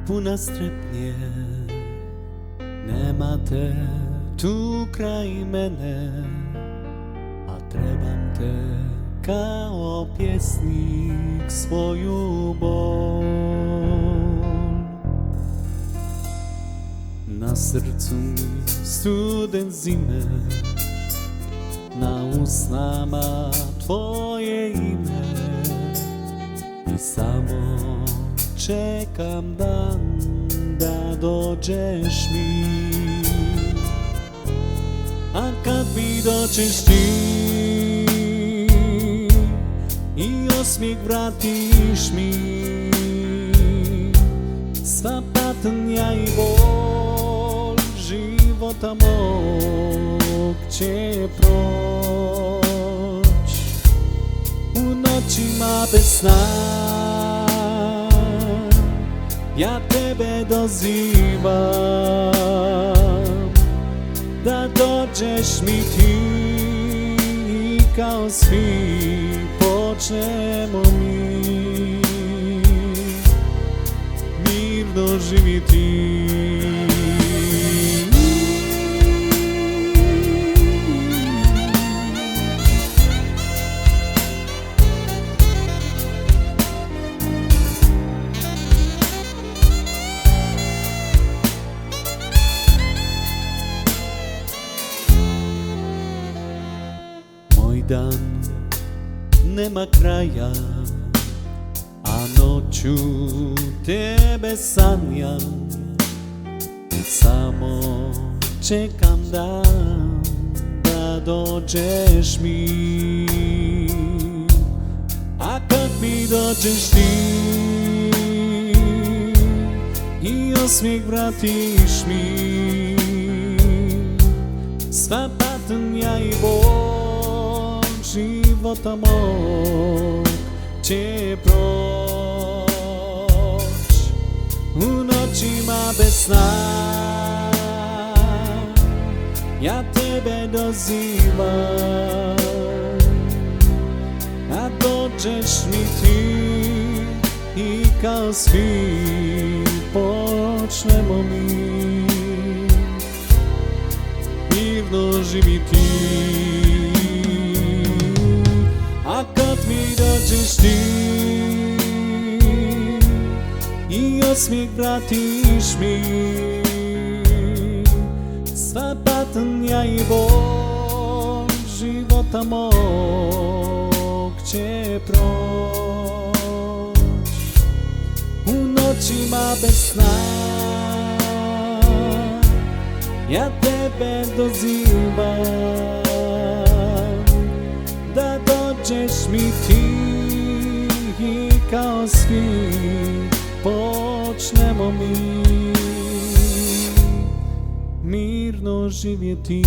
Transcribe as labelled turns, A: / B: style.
A: puna strepnje. Nema te tu kraj mene, a trebam te kao pjesnik svoju bol. Na srcu mi studen zime, na usnama tvoje ime, i samo čekam dan da dođeš mi. A kad mi dođeš ti i osmijeh vratiš mi, sva patnja i bol života mog će proć. U noćima bez sna ja tebe dozivam, da dođeš mi ti i kao svi počnemo mi mirno živjeti. Dan nema kraja, a noću tebe sanjam, samo čekam dan da dođeš mi. A kad mi dođeš ti i osmijeh vratiš mi, sva patnja i bol života mog će proć. U noćima bez sna ja tebe dozivam, a dođeš mi ti i kao svi počnemo mi mirno živjeti. A kad mi dođeš ti i osmijeh vratiš mi, sva patnja i bol života mog će proć. U noćima bez sna ja tebe dozivam, da dođeš mi ti i kao svi počnemo mi mirno živjeti.